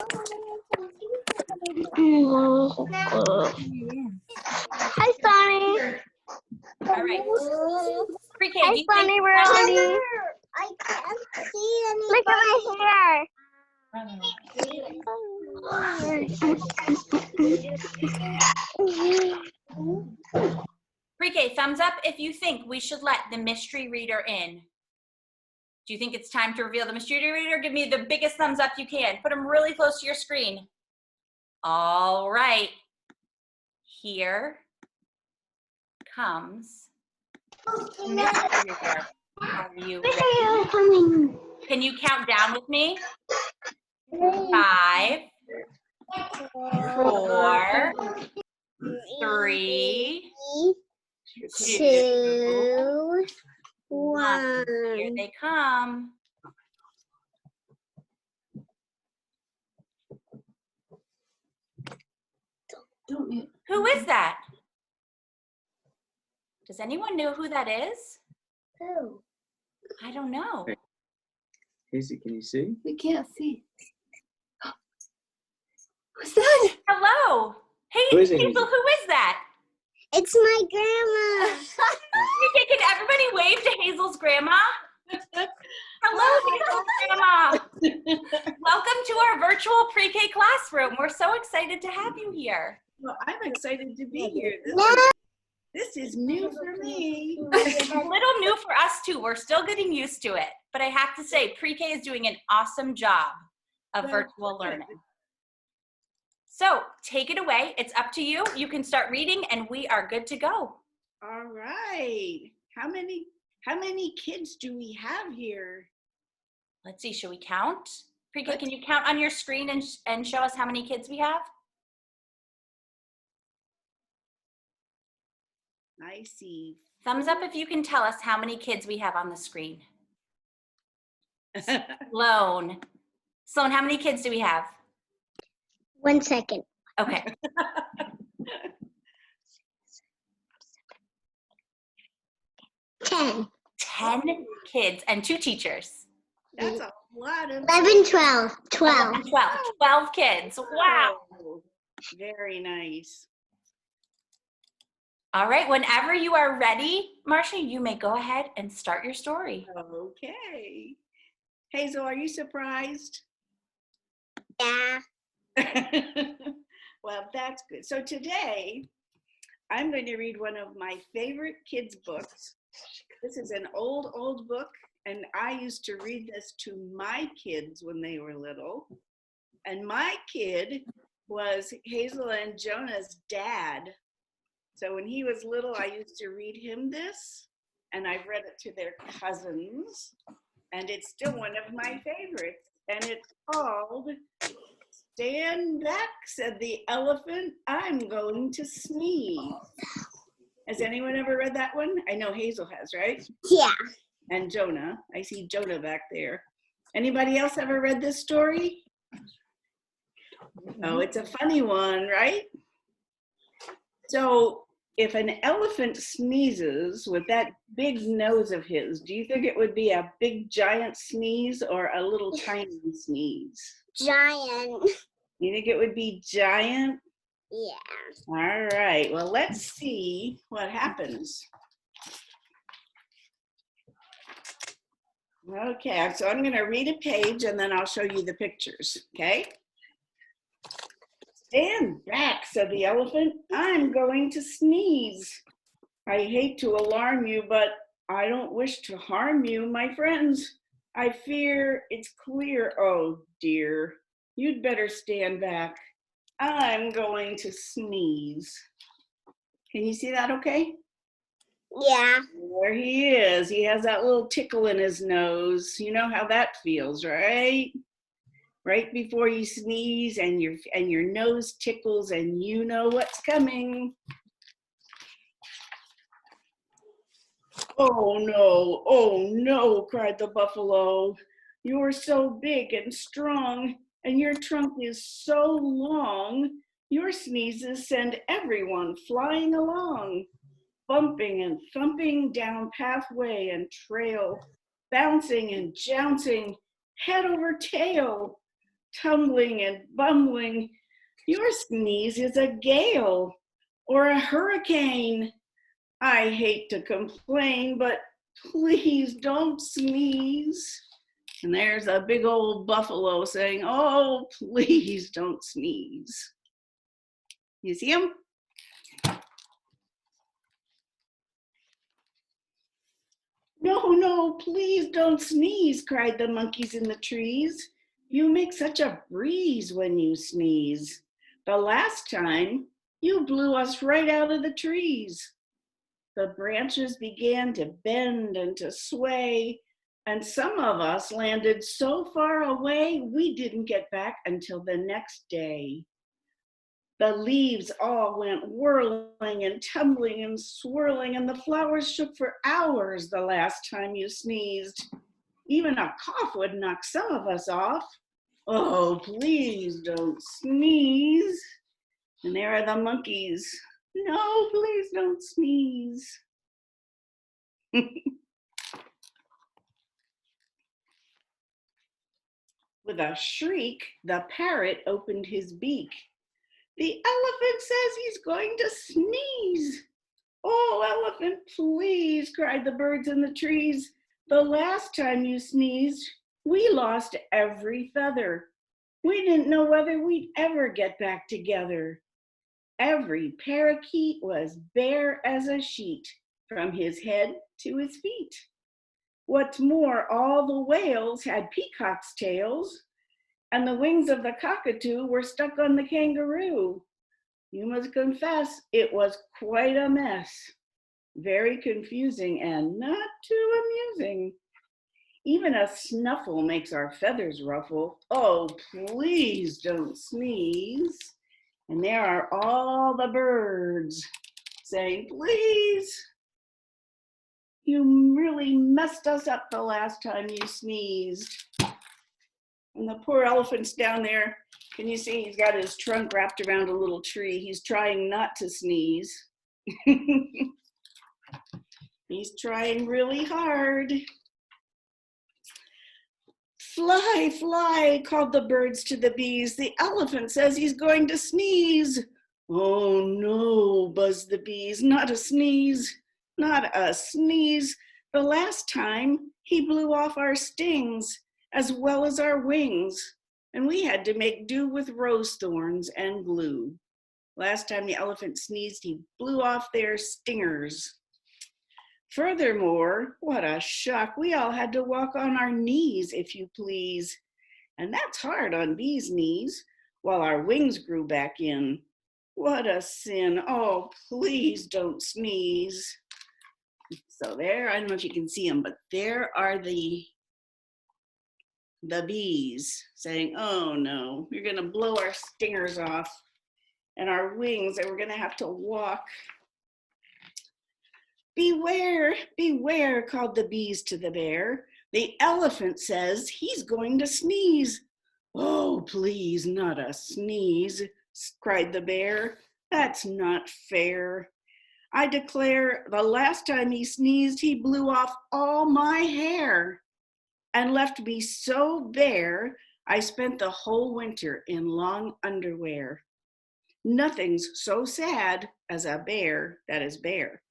Hi, Sonny. All right. Pre-K, Hi, do you Sonny. think We're ready. I can't see anything. Look at my hair. Pre-K, thumbs up if you think we should let the mystery reader in. Do you think it's time to reveal the mystery reader? Give me the biggest thumbs up you can. Put them really close to your screen. All right. Here comes the mystery reader. Are you ready? Can you count down with me? 5, 4, 3, 2, 1. Here they come. Who is that? Does anyone know who that is? Who? I don't know. Casey, can you see? We can't see. Who's that? Hello. Hey, Who is it, Hazel, Hazel? who is that? It's my grandma. Okay, can everybody wave to Hazel's grandma? Hello, Hazel's grandma. Welcome to our virtual pre-K classroom. We're so excited to have you here. Well, I'm excited to be here. This is new for me. It's a little new for us too. We're still getting used to it. But I have to say, pre-K is doing an awesome job of virtual learning. So take it away. It's up to you. You can start reading and we are good to go. All right. How many kids do we have here? Let's see, should we count? Pre-K, can you count on your screen and show us how many kids we have? I see. Thumbs up if you can tell us how many kids we have on the screen. Sloan, how many kids do we have? 1 second. Okay. 10. 10 kids and 2 teachers. That's a lot of 11, 12. 12. 12 kids. Wow. Oh, very nice. All right, whenever you are ready, Marcia, you may go ahead and start your story. Okay. Hazel, are you surprised? Yeah. Well, that's good. So today, I'm going to read one of my favorite kids' books. This is an old book, and I used to read this to my kids when they were little. And my kid was Hazel and Jonah's dad. So when he was little, I used to read him this, and I've read it to their cousins, and it's still one of my favorites. And it's called "Stand Back," said the elephant, "I'm going to sneeze." Has anyone ever read that one? I know Hazel has, right? Yeah. And Jonah. I see Jonah back there. Anybody else ever read this story? Oh, it's a funny one, right? So if an elephant sneezes with that big nose of his, do you think it would be a big giant sneeze or a little tiny sneeze? Giant. You think it would be giant? Yeah. All right, well, let's see what happens. Okay, so I'm gonna read a page and then I'll show you the pictures, okay? "Stand back," said the elephant. "I'm going to sneeze. I hate to alarm you, but I don't wish to harm you, my friends. I fear it's clear, oh dear. You'd better stand back. I'm going to sneeze." Can you see that okay? Yeah. There he is. He has that little tickle in his nose. You know how that feels, right? Right before you sneeze and your nose tickles and you know what's coming. Oh no, cried the buffalo. "You're so big and strong, and your trunk is so long. Your sneezes send everyone flying along, bumping and thumping down pathway and trail, bouncing and jouncing, head over tail. tumbling and bumbling. Your sneeze is a gale or a hurricane. I hate to complain, but please don't sneeze. And there's a big old buffalo saying, oh, please don't sneeze. You see him? No, no, please don't sneeze, cried the monkeys in the trees. You make such a breeze when you sneeze. The last time, you blew us right out of the trees. The branches began to bend and to sway, and some of us landed so far away we didn't get back until the next day. The leaves all went whirling and tumbling and swirling, and the flowers shook for hours the last time you sneezed. Even a cough would knock some of us off. Oh, please don't sneeze. And there are the monkeys. No, please don't sneeze. With a shriek, the parrot opened his beak. The elephant says he's going to sneeze. Oh, elephant, please, cried the birds in the trees. The last time you sneezed, we lost every feather. We didn't know whether we'd ever get back together. Every parakeet was bare as a sheet, from his head to his feet. What's more, all the whales had peacocks' tails, and the wings of the cockatoo were stuck on the kangaroo. You must confess, it was quite a mess. Very confusing and not too amusing. Even a snuffle makes our feathers ruffle. Oh, please don't sneeze. And there are all the birds saying, please. You really messed us up the last time you sneezed. And the poor elephant's down there. Can you see he's got his trunk wrapped around a little tree? He's trying not to sneeze. He's trying really hard. Fly, fly, called the birds to the bees. The elephant says he's going to sneeze. Oh no, buzzed the bees, not a sneeze, not a sneeze. The last time he blew off our stings as well as our wings, and we had to make do with rose thorns and glue. Last time the elephant sneezed, he blew off their stingers. Furthermore, what a shock, we all had to walk on our knees, if you please. And that's hard on bees' knees, while our wings grew back in. What a sin. Oh, please don't sneeze. So there, I don't know if you can see them, but there are the bees saying, oh no, you're gonna blow our stingers off and our wings, and we're gonna have to walk. Beware, beware, called the bees to the bear. The elephant says he's going to sneeze. Oh, please, not a sneeze, cried the bear. That's not fair. I declare the last time he sneezed, he blew off all my hair and left me so bare, I spent the whole winter in long underwear. Nothing's so sad as a bear that is bare.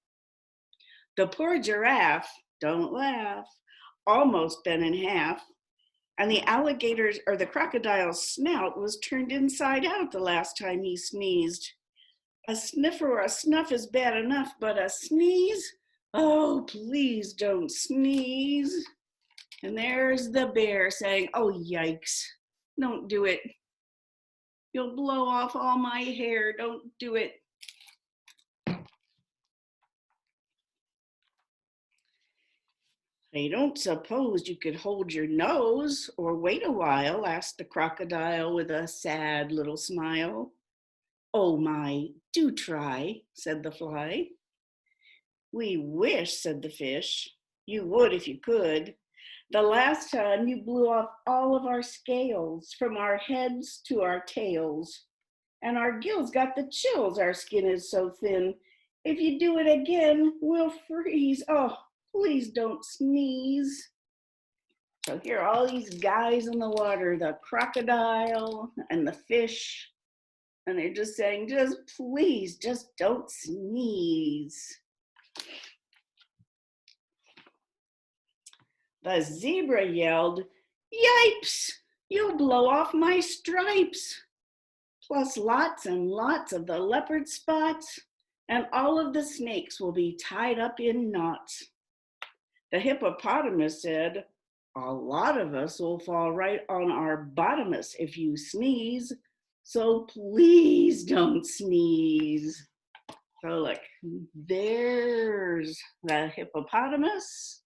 The poor giraffe, don't laugh, almost bent in half, and the alligator's or the crocodile's snout was turned inside out the last time he sneezed. A sniff or a snuff is bad enough, but a sneeze? Oh, please don't sneeze. And there's the bear saying, oh, yikes, don't do it. You'll blow off all my hair, don't do it. I don't suppose you could hold your nose or wait a while, asked the crocodile with a sad little smile. Oh my, do try, said the fly. We wish, said the fish, you would if you could. The last time you blew off all of our scales, from our heads to our tails. And our gills got the chills, our skin is so thin. If you do it again, we'll freeze. Oh, please don't sneeze. So here are all these guys in the water, the crocodile and the fish, and they're just saying, just please, just don't sneeze. The zebra yelled, "Yipes, you'll blow off my stripes, plus lots and lots of the leopard spots, and all of the snakes will be tied up in knots." The hippopotamus said, "A lot of us will fall right on our bottomus if you sneeze, so please don't sneeze." So look, there's the hippopotamus,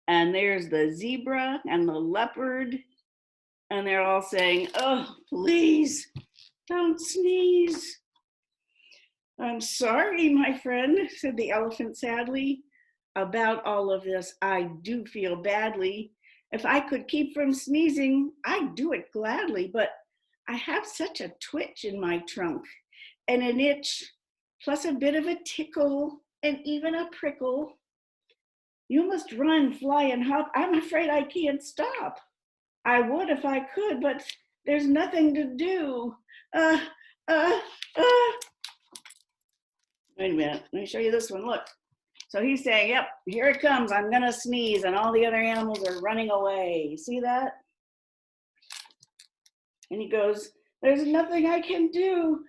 and there's the zebra and the leopard, and they're all saying, "Oh, please don't sneeze." "I'm sorry, my friend," said the elephant sadly, "about all of this. I do feel badly. If I could keep from sneezing, I'd do it gladly, but I have such a twitch in my trunk and an itch, plus a bit of a tickle and even a prickle. You must run, fly, and hop. I'm afraid I can't stop. I would if I could, but there's nothing to do. Wait a minute, let me show you this one, look." So he's saying, "Yep, here it comes, I'm gonna sneeze," and all the other animals are running away. See that? And he goes, "There's nothing I can do.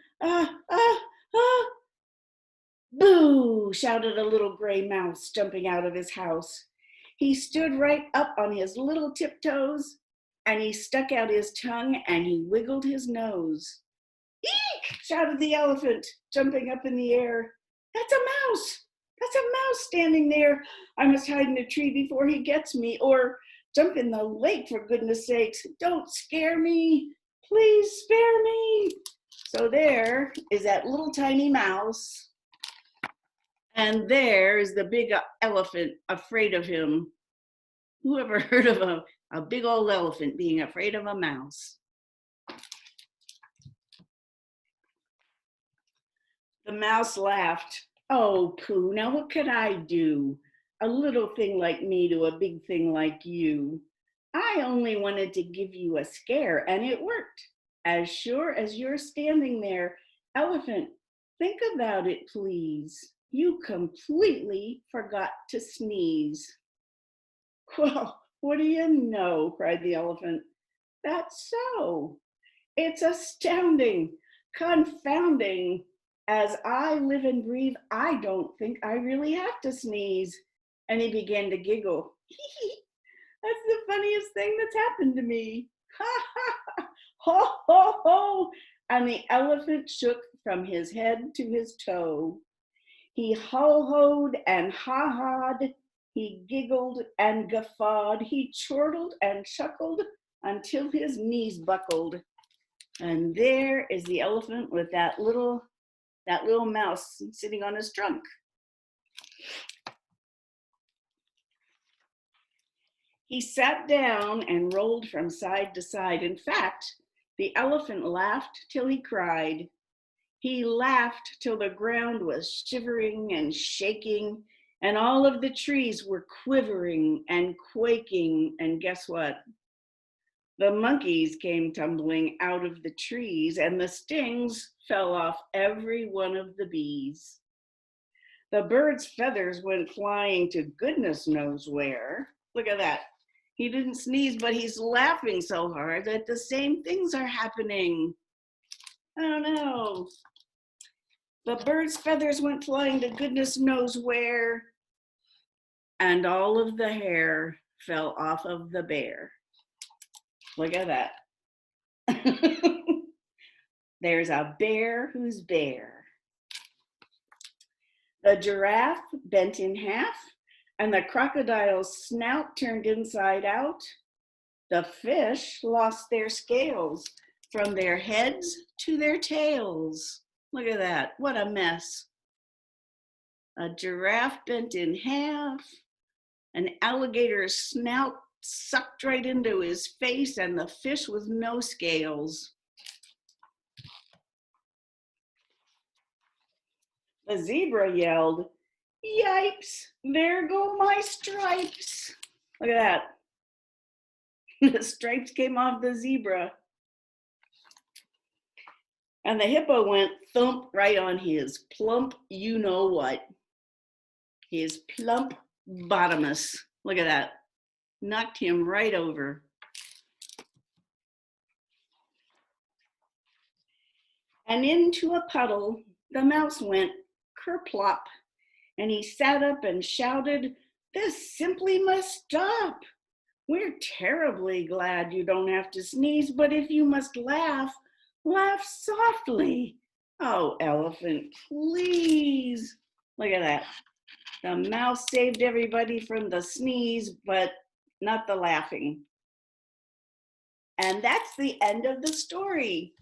Boo!" shouted a little gray mouse jumping out of his house. He stood right up on his little tiptoes, and he stuck out his tongue and he wiggled his nose. "Eek!" shouted the elephant, jumping up in the air. "That's a mouse! That's a mouse standing there. I must hide in a tree before he gets me, or jump in the lake, for goodness sakes. Don't scare me. Please spare me." So there is that little tiny mouse, and there is the big elephant afraid of him. Who ever heard of a big old elephant being afraid of a mouse? The mouse laughed. "Oh, Pooh, now what could I do? A little thing like me to a big thing like you. I only wanted to give you a scare, and it worked. As sure as you're standing there. Elephant, think about it, please. You completely forgot to sneeze." "Well, what do you know?" cried the elephant. "That's so. It's astounding, confounding. As I live and breathe, I don't think I really have to sneeze." And he began to giggle. "That's the funniest thing that's happened to me. Ha ha, ho ho ho." And the elephant shook from his head to his toe. He ho-hoed and ha-ha'd. He giggled and guffawed. He chortled and chuckled until his knees buckled. And there is the elephant with that little mouse sitting on his trunk. He sat down and rolled from side to side. In fact, the elephant laughed till he cried. He laughed till the ground was shivering and shaking, and all of the trees were quivering and quaking. And guess what? The monkeys came tumbling out of the trees, and the stings fell off every one of the bees. The bird's feathers went flying to goodness knows where. Look at that. He didn't sneeze, but he's laughing so hard that the same things are happening. Oh no. The bird's feathers went flying to goodness knows where, and all of the hair fell off of the bear. Look at that. There's a bear who's bare. The giraffe bent in half, and the crocodile's snout turned inside out. The fish lost their scales from their heads to their tails. Look at that, what a mess. A giraffe bent in half, an alligator's snout sucked right into his face, and the fish with no scales. The zebra yelled, "Yipes, there go my stripes." Look at that. The stripes came off the zebra. And the hippo went thump right on his plump, you know what. His plump bottomus. Look at that. Knocked him right over. And into a puddle, the mouse went kerplop. And he sat up and shouted, "This simply must stop. We're terribly glad you don't have to sneeze, but if you must laugh, laugh softly. Oh, elephant, please." Look at that. The mouse saved everybody from the sneeze, but not the laughing. And that's the end of the story.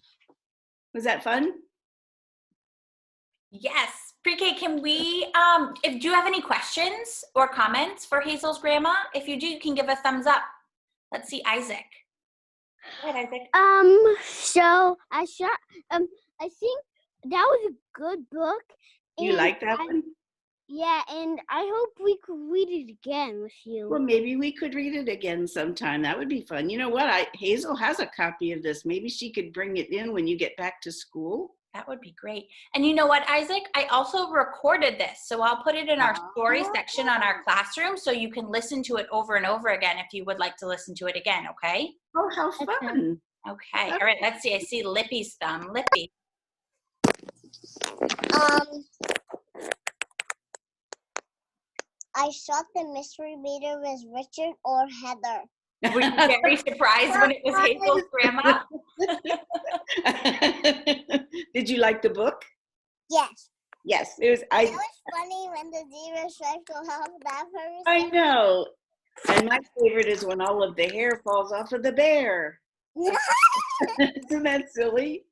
Was that fun? Yes. Pre-K, can we, do you have any questions or comments for Hazel's grandma? If you do, you can give a thumbs up. Let's see Isaac. Go ahead, Isaac. So I think that was a good book. You and like that one? Yeah, and I hope we could read it again with you. Well, maybe we could read it again sometime. That would be fun. You know what? Hazel has a copy of this. Maybe she could bring it in when you get back to school. That would be great. And you know what, Isaac? I also recorded this, so I'll put it in our story section on our classroom so you can listen to it over and over again if you would like to listen to it again, okay? Oh, how fun. Okay, all right, let's see. I see Lippy's thumb. Lippy. I thought the mystery reader was Richard or Heather. Were you very surprised when it was Hazel's grandma? Did you like the book? Yes. Yes, it was. It was funny when the zebra stripe go off that person. I know. And my favorite is when all of the hair falls off of the bear. Isn't that silly?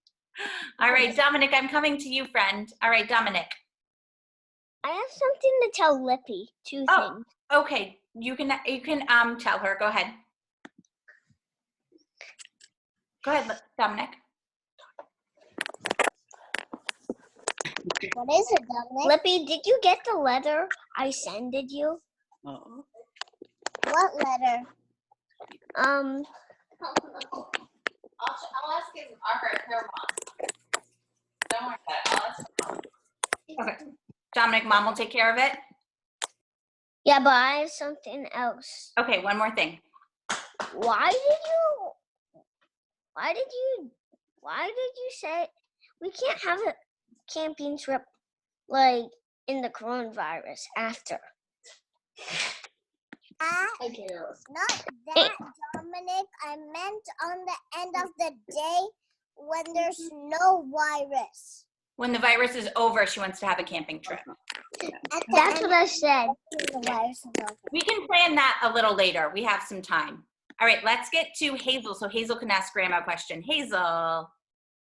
All right, Dominic, I'm coming to you, friend. All right, Dominic. I have something to tell Lippy. Two things. Okay, you can tell her. Go ahead. Go ahead, Dominic. What is it, Dominic? Lippy, did you get the letter I sended you? Oh. What letter? I'll ask her mom. Don't worry about it. I'll ask her mom. Okay. Dominic, mom will take care of it. Yeah, but I have something else. Okay, one more thing. Why did you say we can't have a camping trip like in the coronavirus after? Not that, Dominic. I meant on the end of the day when there's no virus. When the virus is over, she wants to have a camping trip. That's what I said. The virus is over. We can plan that a little later. We have some time. All right, let's get to Hazel so Hazel can ask Grandma a question. Hazel. Oh,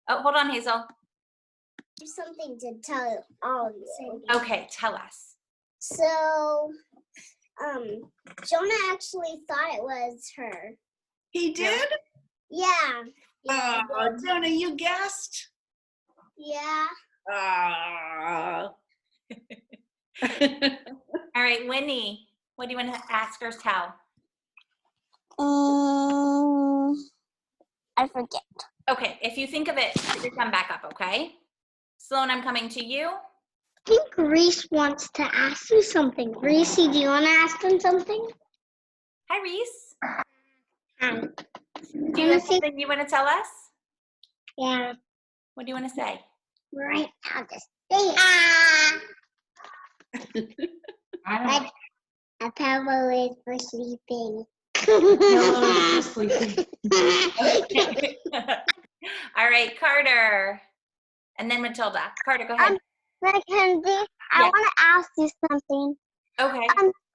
hold on, Hazel. There's something to tell all of you. Okay, tell us. So, Jonah actually thought it was her. He did? Yeah. Oh, Jonah, you guessed? Yeah. All right, Winnie, what do you want to ask or tell? I forget. Okay, if you think of it, put your thumb back up, okay? Sloan, I'm coming to you. I think Reese wants to ask you something. Reese, do you want to ask him something? Hi, Reese. Hi. Do you have something you want to tell us? Yeah. What do you want to say? Right now, just say I probably is for sleeping. No, sleeping. Okay. All right, Carter. And then Matilda. Carter, go ahead. Mackenzie, I want to ask you something. Okay.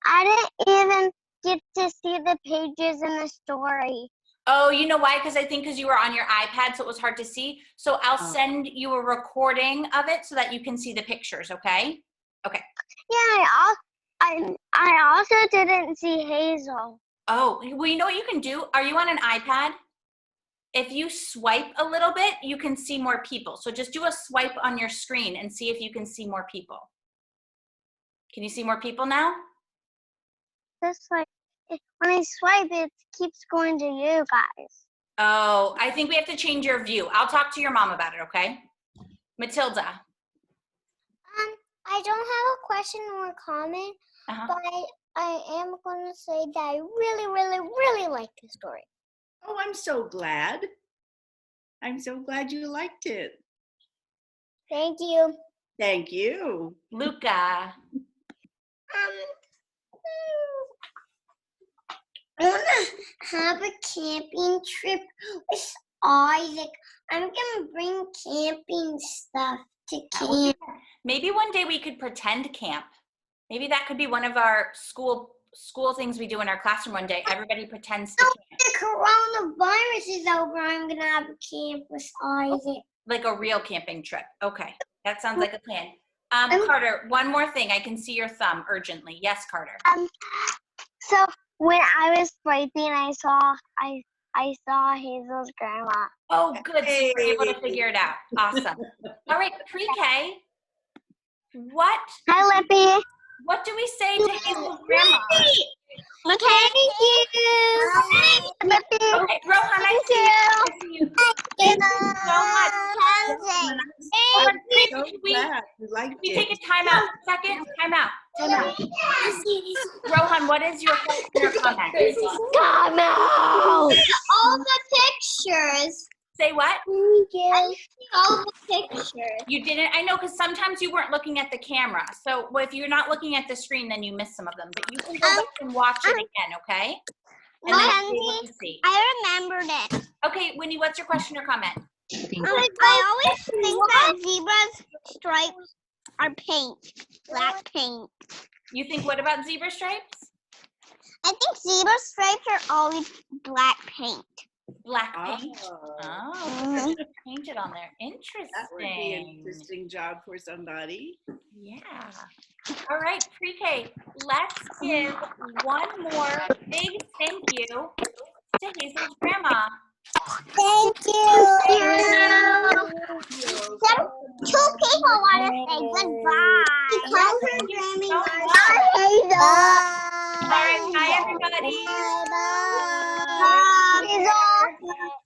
I didn't even get to see the pages in the story. Oh, you know why? Because I think because you were on your iPad, so it was hard to see. So I'll send you a recording of it so that you can see the pictures, okay? Okay. Yeah, I also didn't see Hazel. Oh, well, you know what you can do? Are you on an iPad? If you swipe a little bit, you can see more people. So just do a swipe on your screen and see if you can see more people. Can you see more people now? when I swipe, it keeps going to you guys. Oh, I think we have to change your view. I'll talk to your mom about it, okay? Matilda. I don't have a question or comment, Uh-huh. but I am gonna say that I really, really, really like the story. Oh, I'm so glad. I'm so glad you liked it. Thank you. Thank you. Luca. I wanna have a camping trip with Isaac. I'm gonna bring camping stuff to camp. Maybe one day we could pretend camp. Maybe that could be one of our school things we do in our classroom one day. Everybody pretends to camp. The coronavirus is over. I'm gonna have a camp with Isaac. Like a real camping trip. Okay, that sounds like a plan. Carter, one more thing. I can see your thumb urgently. Yes, Carter. So when I was swiping, I saw Hazel's grandma. Oh, good. So you were able to Hey. figure it out. Awesome. All right, pre-K. What do we say to Hazel's grandma? Thank you. Lippy. Okay, Rohan, I see you. Thank you so much. I'm so glad you liked Can we take it. a time out for a second? Time out. Rohan, what is your question or comment? Come out. All the pictures. Say what? Thank you. All the pictures. You didn't? I know, because sometimes you weren't looking at the camera. So if you're not looking at the screen, then you missed some of them. But you can go back and watch it again, okay? And then you'll be able to see. I remembered it. Okay, Winnie, what's your question or comment? I always think that zebras' stripes are paint, black paint. You think what about zebra stripes? I think zebra stripes are always black paint. Black paint. Oh, Oh, painted on there. Interesting. that would be an interesting job for somebody. Yeah. All right, pre-K, let's give one more big thank you to Hazel's grandma. Thank you. Two people want to say goodbye. Because her Thank you Grammy so was much. Hazel. All right, bye everybody. Bye. Hazel.